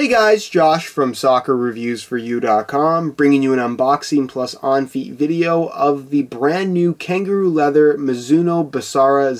Hey guys, Josh from SoccerReviewsForYou.com, bringing you an unboxing plus on-feet video of the brand new Kangaroo leather Mizuno Basara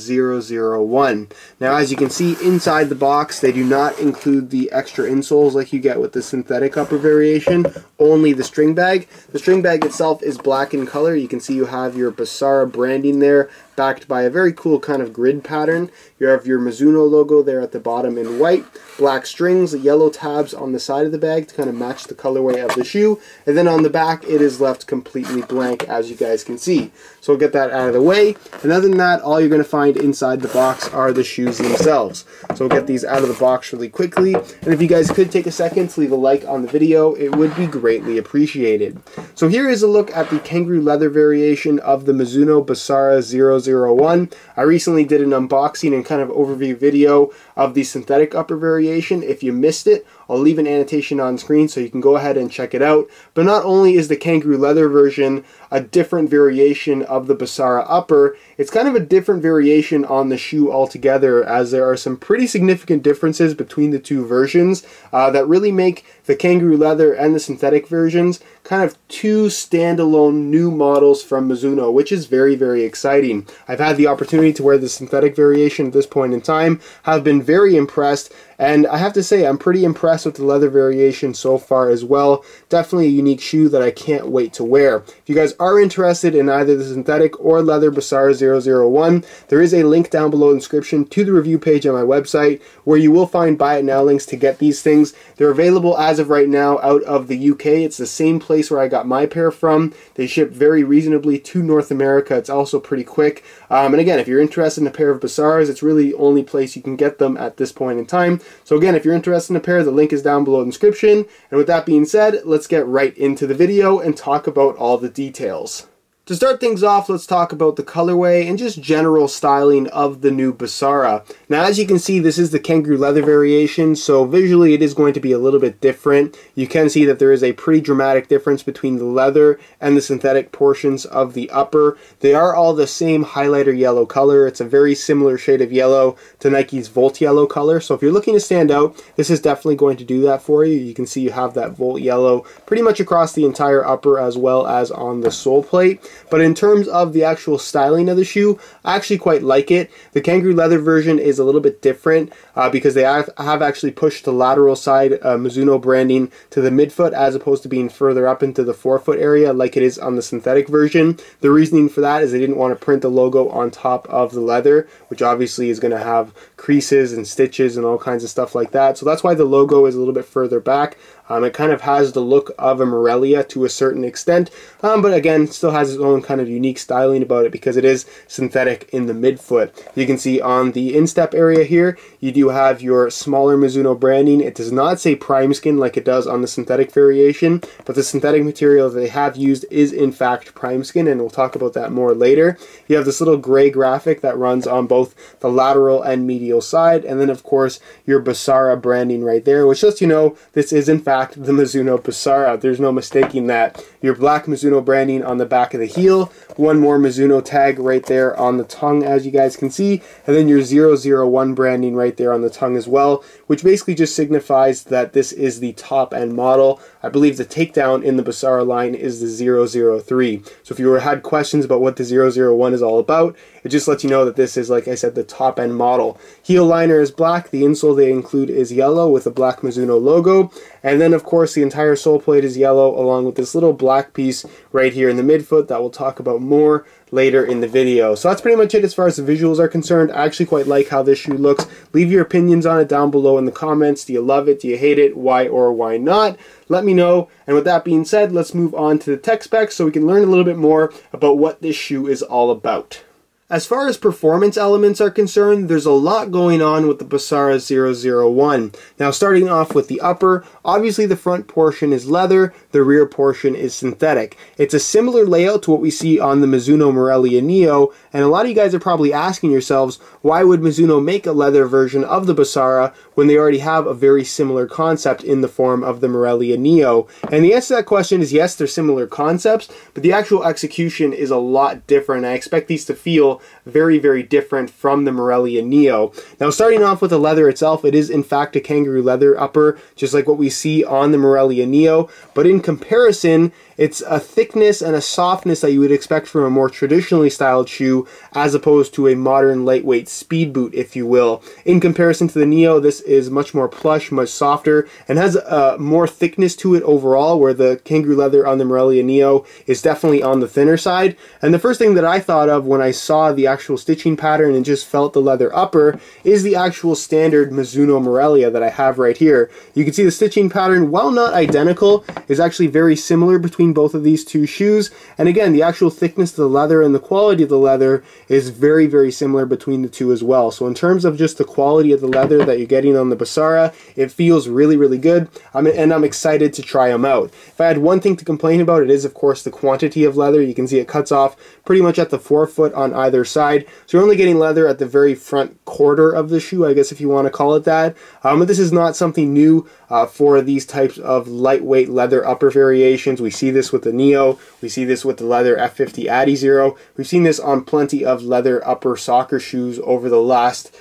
001. Now as you can see inside the box, they do not include the extra insoles like you get with the synthetic upper variation, only the string bag. The string bag itself is black in color. You can see you have your Basara branding there, backed by a very cool kind of grid pattern. You have your Mizuno logo there at the bottom in white, black strings, yellow tabs on the side of the bag to kind of match the colorway of the shoe, and then on the back it is left completely blank, as you guys can see. So we'll get that out of the way, and other than that, all you're going to find inside the box are the shoes themselves. So we'll get these out of the box really quickly, and if you guys could take a second to leave a like on the video, it would be greatly appreciated. So here is a look at the Kangaroo leather variation of the Mizuno Basara 001. I recently did an unboxing and kind of overview video of the synthetic upper variation. If you missed it, I'll leave an annotation on screen so you can go ahead and check it out. But not only is the Kangaroo leather version a different variation of the Basara upper, it's kind of a different variation on the shoe altogether, as there are some pretty significant differences between the two versions that really make the Kangaroo leather and the synthetic versions kind of two standalone new models from Mizuno, which is very, very exciting. I've had the opportunity to wear the synthetic variation at this point in time, have been very impressed, and I have to say I'm pretty impressed with the leather variation so far as well. Definitely a unique shoe that I can't wait to wear. If you guys are interested in either the synthetic or leather Basara 001, there is a link down below in the description to the review page on my website where you will find buy it now links to get these things. They're available as of right now out of the UK. It's the same place where I got my pair from. They ship very reasonably to North America. It's also pretty quick. And again, if you're interested in a pair of Basaras, it's really the only place you can get them at this point in time. So again, if you're interested in a pair, the link is down below in the description. And with that being said, let's get right into the video and talk about all the details. To start things off, let's talk about the colorway and just general styling of the new Basara. Now, as you can see, this is the Kangaroo leather variation, so visually it is going to be a little bit different. You can see that there is a pretty dramatic difference between the leather and the synthetic portions of the upper. They are all the same highlighter yellow color. It's a very similar shade of yellow to Nike's Volt yellow color, so if you're looking to stand out, this is definitely going to do that for you. You can see you have that Volt yellow pretty much across the entire upper as well as on the sole plate. But in terms of the actual styling of the shoe, I actually quite like it. The Kangaroo leather version is a little bit different because they have actually pushed the lateral side Mizuno branding to the midfoot as opposed to being further up into the forefoot area like it is on the synthetic version. The reasoning for that is they didn't want to print the logo on top of the leather, which obviously is going to have creases and stitches and all kinds of stuff like that. So that's why the logo is a little bit further back. It kind of has the look of a Morelia to a certain extent, but again, still has its own kind of unique styling about it because it is synthetic in the midfoot. You can see on the instep area here, you do have your smaller Mizuno branding. It does not say prime skin like it does on the synthetic variation, but the synthetic material that they have used is in fact prime skin, and we'll talk about that more later. You have this little gray graphic that runs on both the lateral and medial side, and then of course your Basara branding right there, which lets you know this is in fact the Mizuno Basara. There's no mistaking that. Your black Mizuno branding on the back of the heel, one more Mizuno tag right there on the tongue as you guys can see, and then your 001 branding right there on the tongue as well, which basically just signifies that this is the top end model. I believe the takedown in the Basara line is the 003. So if you had questions about what the 001 is all about, it just lets you know that this is, like I said, the top end model. Heel liner is black, the insole they include is yellow with a black Mizuno logo, and then of course the entire sole plate is yellow along with this little black piece right here in the midfoot that we'll talk about more later in the video. So that's pretty much it as far as the visuals are concerned. I actually quite like how this shoe looks. Leave your opinions on it down below in the comments. Do you love it? Do you hate it? Why or why not? Let me know. And with that being said, let's move on to the tech specs so we can learn a little bit more about what this shoe is all about. As far as performance elements are concerned, there's a lot going on with the Basara 001. Now starting off with the upper, obviously the front portion is leather, the rear portion is synthetic. It's a similar layout to what we see on the Mizuno Morelia Neo, and a lot of you guys are probably asking yourselves, why would Mizuno make a leather version of the Basara when they already have a very similar concept in the form of the Morelia Neo? And the answer to that question is yes, they're similar concepts, but the actual execution is a lot different. I expect these to feel very, very different from the Morelia Neo. Now, starting off with the leather itself, it is in fact a kangaroo leather upper, just like what we see on the Morelia Neo, but in comparison, it's a thickness and a softness that you would expect from a more traditionally styled shoe, as opposed to a modern lightweight speed boot, if you will. In comparison to the Neo, this is much more plush, much softer, and has more thickness to it overall, where the kangaroo leather on the Morelia Neo is definitely on the thinner side. And the first thing that I thought of when I saw the actual stitching pattern and just felt the leather upper is the actual standard Mizuno Morelia that I have right here. You can see the stitching pattern, while not identical, is actually very similar between both of these two shoes. And again, the actual thickness of the leather and the quality of the leather is very, very similar between the two as well. So in terms of just the quality of the leather that you're getting on the Basara, it feels really, really good. And I'm excited to try them out. If I had one thing to complain about, it is of course the quantity of leather. You can see it cuts off pretty much at the forefoot on either side. So you're only getting leather at the very front quarter of the shoe, I guess, if you want to call it that. But this is not something new for these types of lightweight leather upper variations. We see this with the Neo. We see this with the leather F50 Addy Zero. We've seen this on plenty of leather upper soccer shoes over the last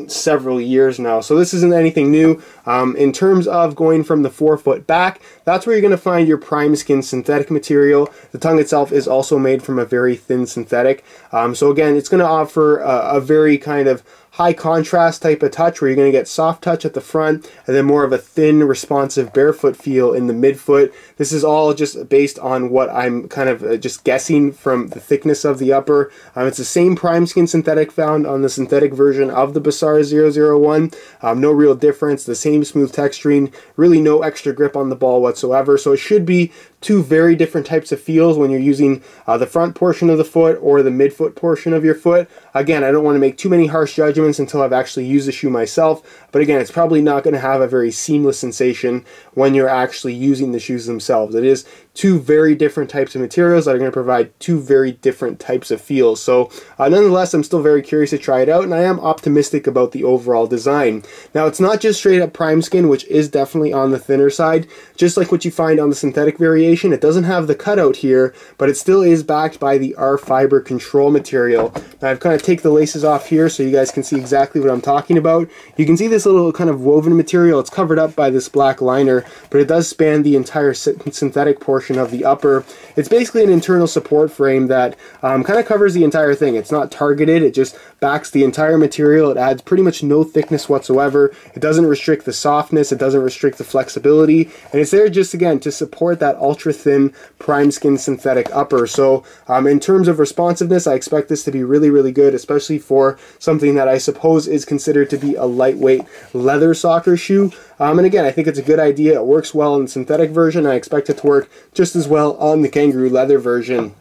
several years now. So this isn't anything new. In terms of going from the forefoot back, that's where you're going to find your prime skin synthetic material. The tongue itself is also made from a very thin synthetic. So again, it's going to offer a very kind of high contrast type of touch, where you're going to get soft touch at the front and then more of a thin, responsive barefoot feel in the midfoot. This is all just based on what I'm kind of just guessing from the thickness of the upper. It's the same prime skin synthetic found on the synthetic version of the Basara 001. No real difference, the same smooth texturing, really no extra grip on the ball whatsoever. So it should be two very different types of feels when you're using the front portion of the foot or the midfoot portion of your foot. Again, I don't want to make too many harsh judgments until I've actually used the shoe myself, but again, it's probably not going to have a very seamless sensation when you're actually using the shoes themselves. It is two very different types of materials that are going to provide two very different types of feels. So nonetheless, I'm still very curious to try it out, and I am optimistic about the overall design. Now, it's not just straight up prime skin, which is definitely on the thinner side. Just like what you find on the synthetic variation, it doesn't have the cutout here, but it still is backed by the R-Fiber control material. Now, I've kind of taken the laces off here so you guys can see exactly what I'm talking about. You can see this little kind of woven material. It's covered up by this black liner, but it does span the entire synthetic portion of the upper. It's basically an internal support frame that kind of covers the entire thing. It's not targeted, it just backs the entire material. It adds pretty much no thickness whatsoever. It doesn't restrict the softness, it doesn't restrict the flexibility, and it's there just again to support that ultra thin prime skin synthetic upper. So in terms of responsiveness, I expect this to be really, really good, especially for something that I suppose is considered to be a lightweight leather soccer shoe. And again, I think it's a good idea. It works well in the synthetic version. I expect it to work just as well on the kangaroo leather version.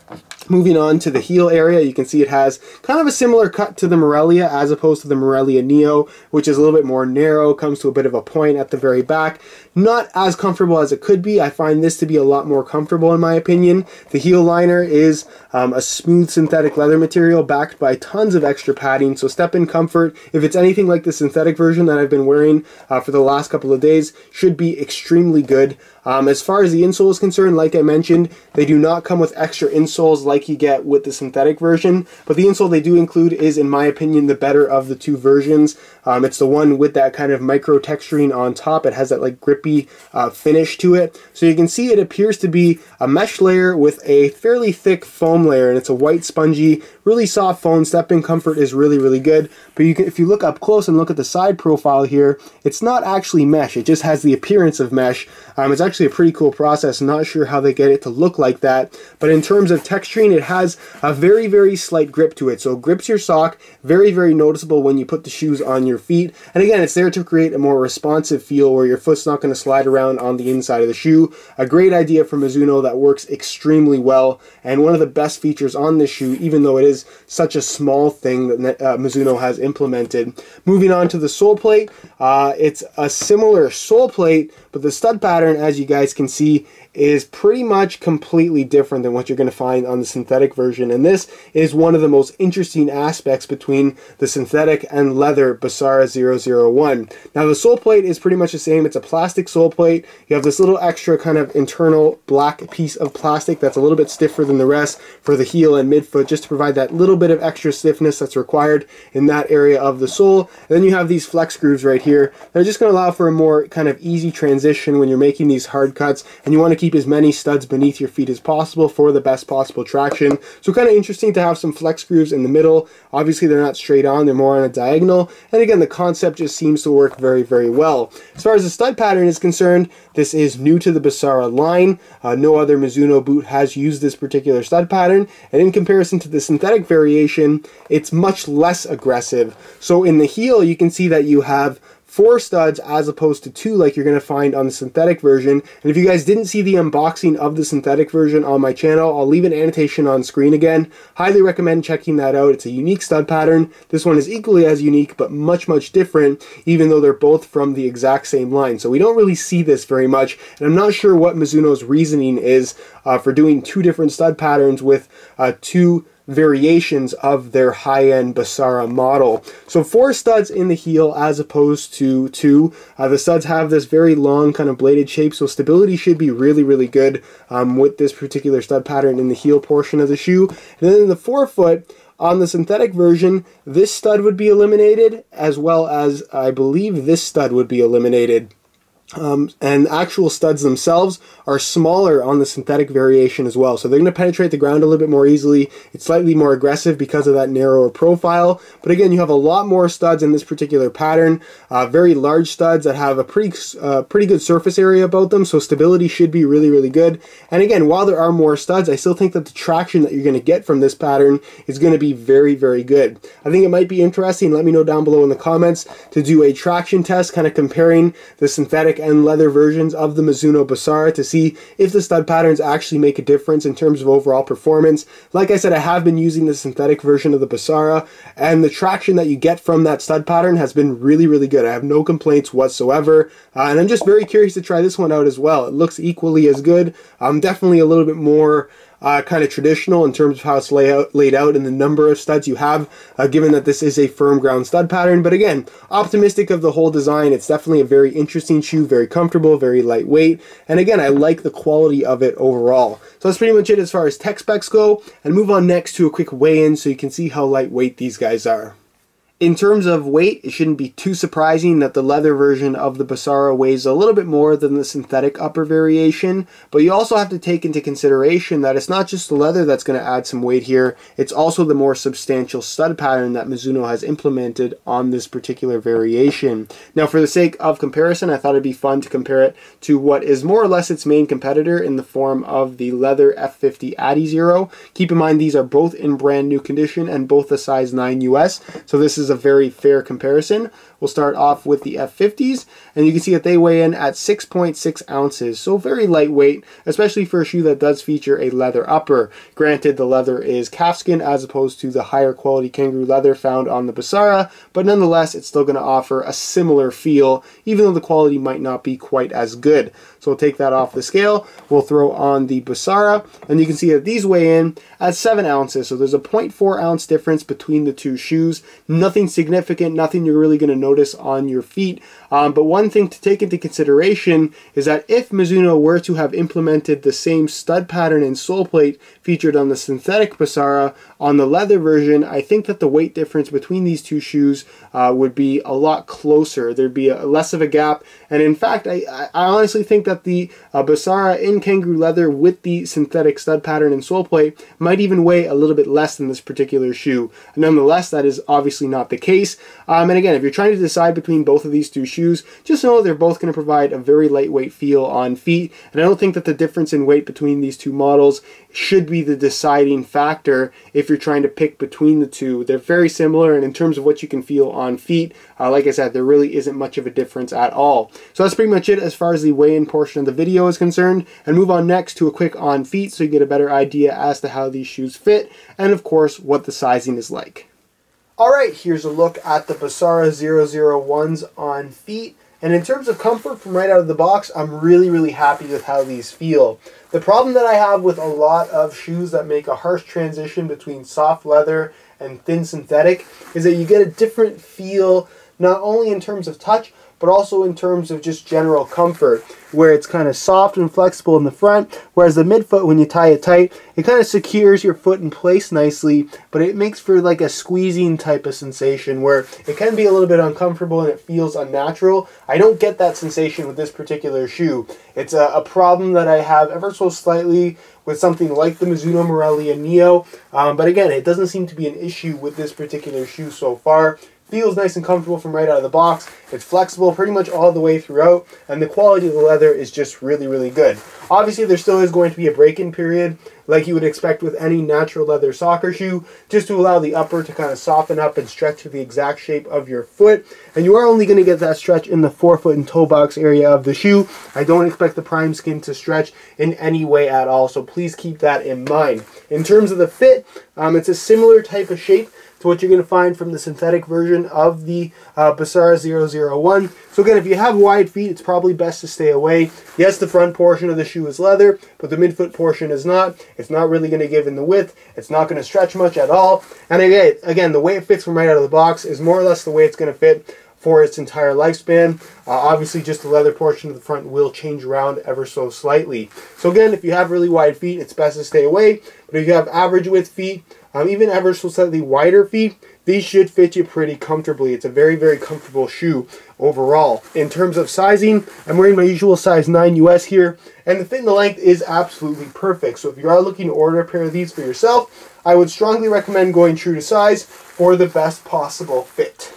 Moving on to the heel area, you can see it has kind of a similar cut to the Morelia as opposed to the Morelia Neo, which is a little bit more narrow, comes to a bit of a point at the very back. Not as comfortable as it could be. I find this to be a lot more comfortable in my opinion. The heel liner is a smooth synthetic leather material backed by tons of extra padding, so step in comfort. If it's anything like the synthetic version that I've been wearing for the last couple of days, should be extremely good. As far as the insole is concerned, like I mentioned, they do not come with extra insoles like you get with the synthetic version, but the insole they do include is, in my opinion, the better of the two versions. It's the one with that kind of micro texturing on top. It has that like grippy finish to it. So you can see it appears to be a mesh layer with a fairly thick foam layer, and it's a white spongy, really soft foam. Step-in comfort is really, really good. But you can, if you look up close and look at the side profile here, it's not actually mesh. It just has the appearance of mesh. It's actually a pretty cool process. Not sure how they get it to look like that. But in terms of texturing, it has a very, very slight grip to it. So it grips your sock, very, very noticeable when you put the shoes on your feet. And again, it's there to create a more responsive feel where your foot's not going to slide around on the inside of the shoe. A great idea from Mizuno that works extremely well, and one of the best features on this shoe, even though it is such a small thing that Mizuno has implemented. Moving on to the sole plate, it's a similar sole plate, but the stud pattern, as you guys can see, is pretty much completely different than what you're going to find on the synthetic version, and this is one of the most interesting aspects between the synthetic and leather Basara 001. Now the sole plate is pretty much the same. It's a plastic sole plate. You have this little extra kind of internal black piece of plastic that's a little bit stiffer than the rest for the heel and midfoot, just to provide that little bit of extra stiffness that's required in that area of the sole. And then you have these flex grooves right here that are just going to allow for a more kind of easy transition when you're making these hard cuts, and you want to keep as many studs beneath your feet as possible for the best possible traction. So kind of interesting to have some flex grooves in the middle. Obviously they're not straight on, they're more on a diagonal, and again the concept just seems to work very, very well. As far as the stud pattern is concerned, this is new to the Basara line. No other Mizuno boot has used this particular stud pattern, and in comparison to the synthetic variation, it's much less aggressive. So in the heel you can see that you have 4 studs as opposed to 2 like you're going to find on the synthetic version. And if you guys didn't see the unboxing of the synthetic version on my channel, I'll leave an annotation on screen again. Highly recommend checking that out. It's a unique stud pattern. This one is equally as unique but much, much different, even though they're both from the exact same line. So we don't really see this very much, and I'm not sure what Mizuno's reasoning is for doing 2 different stud patterns with 2 variations of their high-end Basara model. So 4 studs in the heel as opposed to 2. The studs have this very long kind of bladed shape, so stability should be really, really good with this particular stud pattern in the heel portion of the shoe. And then in the forefoot, on the synthetic version, this stud would be eliminated, as well as I believe this stud would be eliminated. And actual studs themselves are smaller on the synthetic variation as well. So they're going to penetrate the ground a little bit more easily. It's slightly more aggressive because of that narrower profile. But again, you have a lot more studs in this particular pattern. Very large studs that have a pretty good surface area about them. So stability should be really, really good. And again, while there are more studs, I still think that the traction that you're going to get from this pattern is going to be very, very good. I think it might be interesting, let me know down below in the comments, to do a traction test kind of comparing the synthetic and leather versions of the Mizuno Basara to see if the stud patterns actually make a difference in terms of overall performance. Like I said, I have been using the synthetic version of the Basara, and the traction that you get from that stud pattern has been really, really good. I have no complaints whatsoever, and I'm just very curious to try this one out as well. It looks equally as good. Definitely a little bit more kind of traditional in terms of how it's laid out and the number of studs you have, given that this is a firm ground stud pattern. But again, optimistic of the whole design. It's definitely a very interesting shoe, very comfortable, very lightweight, and again, I like the quality of it overall. So that's pretty much it as far as tech specs go, and move on next to a quick weigh-in so you can see how lightweight these guys are. In terms of weight, it shouldn't be too surprising that the leather version of the Basara weighs a little bit more than the synthetic upper variation, but you also have to take into consideration that it's not just the leather that's going to add some weight here, it's also the more substantial stud pattern that Mizuno has implemented on this particular variation. Now, for the sake of comparison, I thought it'd be fun to compare it to what is more or less its main competitor in the form of the leather F50 Adizero. Keep in mind, these are both in brand new condition and both a size 9 US, so this is a very fair comparison. We'll start off with the F50s, and you can see that they weigh in at 6.6 ounces, so very lightweight, especially for a shoe that does feature a leather upper. Granted, the leather is calfskin as opposed to the higher quality kangaroo leather found on the Basara, but nonetheless, it's still going to offer a similar feel, even though the quality might not be quite as good. So we'll take that off the scale, we'll throw on the Basara, and you can see that these weigh in at 7 ounces, so there's a 0.4 ounce difference between the two shoes. Nothing significant, nothing you're really going to notice on your feet. But one thing to take into consideration is that if Mizuno were to have implemented the same stud pattern and sole plate featured on the synthetic Basara on the leather version, I think that the weight difference between these two shoes would be a lot closer. There'd be less of a gap, and in fact, I honestly think that the Basara in kangaroo leather with the synthetic stud pattern and sole plate might even weigh a little bit less than this particular shoe. Nonetheless, that is obviously not the case. And again, if you're trying to decide between both of these two shoes, just know they're both going to provide a very lightweight feel on feet, and I don't think that the difference in weight between these two models should be the deciding factor if you're trying to pick between the two. They're very similar, and in terms of what you can feel on feet, like I said, there really isn't much of a difference at all. So that's pretty much it as far as the weigh-in portion of the video is concerned, and move on next to a quick on feet so you get a better idea as to how these shoes fit, and of course what the sizing is like. Alright, here's a look at the Basara 001s on feet. And in terms of comfort from right out of the box, I'm really happy with how these feel. The problem that I have with a lot of shoes that make a harsh transition between soft leather and thin synthetic is that you get a different feel, not only in terms of touch, but also in terms of just general comfort, where it's kind of soft and flexible in the front, whereas the midfoot, when you tie it tight, it kind of secures your foot in place nicely, but it makes for like a squeezing type of sensation where it can be a little bit uncomfortable and it feels unnatural. I don't get that sensation with this particular shoe. It's a problem that I have ever so slightly with something like the Mizuno Morelia Neo, but again, it doesn't seem to be an issue with this particular shoe so far. Feels nice and comfortable from right out of the box. It's flexible pretty much all the way throughout, and the quality of the leather is just really good. Obviously, there still is going to be a break-in period, like you would expect with any natural leather soccer shoe, just to allow the upper to kind of soften up and stretch to the exact shape of your foot. And you are only going to get that stretch in the forefoot and toe box area of the shoe. I don't expect the prime skin to stretch in any way at all, so please keep that in mind. In terms of the fit, it's a similar type of shape to what you're going to find from the synthetic version of the Basara 001. So again, if you have wide feet, it's probably best to stay away. Yes, the front portion of the shoe is leather, but the midfoot portion is not. It's not really going to give in the width. It's not going to stretch much at all. And again, the way it fits from right out of the box is more or less the way it's going to fit for its entire lifespan. Obviously, just the leather portion of the front will change around ever so slightly. So again, if you have really wide feet, it's best to stay away. But if you have average width feet, even ever so slightly wider feet, these should fit you pretty comfortably. It's a very comfortable shoe overall. In terms of sizing, I'm wearing my usual size 9 US here, and the fit and the length is absolutely perfect. So if you are looking to order a pair of these for yourself, I would strongly recommend going true to size for the best possible fit.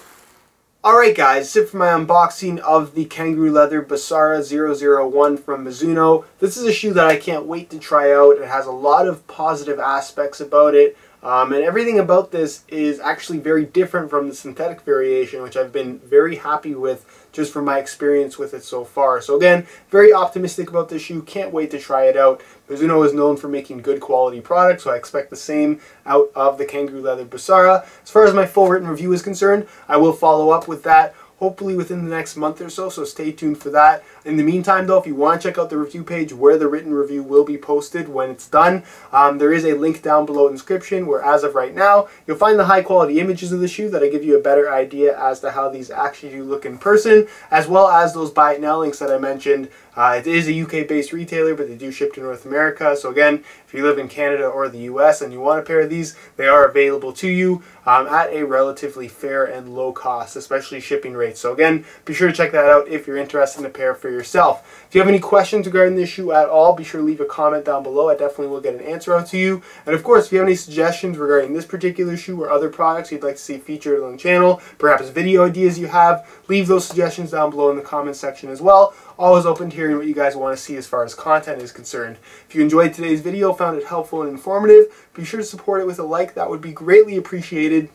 Alright guys, that's it for my unboxing of the Kangaroo Leather Basara 001 from Mizuno. This is a shoe that I can't wait to try out. It has a lot of positive aspects about it. And everything about this is actually very different from the synthetic variation, which I've been very happy with just from my experience with it so far. So again, very optimistic about this shoe. Can't wait to try it out. Mizuno is known for making good quality products, so I expect the same out of the Kangaroo Leather Basara. As far as my full written review is concerned, I will follow up with that hopefully within the next month or so, so stay tuned for that. In the meantime though, if you want to check out the review page where the written review will be posted when it's done, there is a link down below in the description where as of right now, you'll find the high quality images of the shoe that give you a better idea as to how these actually do look in person, as well as those buy it now links that I mentioned. It is a UK based retailer, but they do ship to North America. So again, if you live in Canada or the US and you want a pair of these, they are available to you at a relatively fair and low cost, especially shipping rates. So again, be sure to check that out if you're interested in a pair for yourself. If you have any questions regarding this shoe at all, be sure to leave a comment down below. I definitely will get an answer out to you. And of course, if you have any suggestions regarding this particular shoe or other products you'd like to see featured on the channel, perhaps video ideas you have, leave those suggestions down below in the comments section as well. Always open to hearing what you guys want to see as far as content is concerned. If you enjoyed today's video, found it helpful and informative, be sure to support it with a like. That would be greatly appreciated.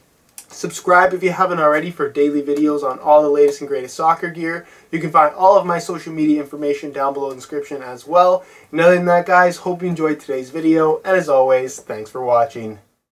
Subscribe if you haven't already for daily videos on all the latest and greatest soccer gear. You can find all of my social media information down below in the description as well. And other than that guys, hope you enjoyed today's video, and as always, thanks for watching.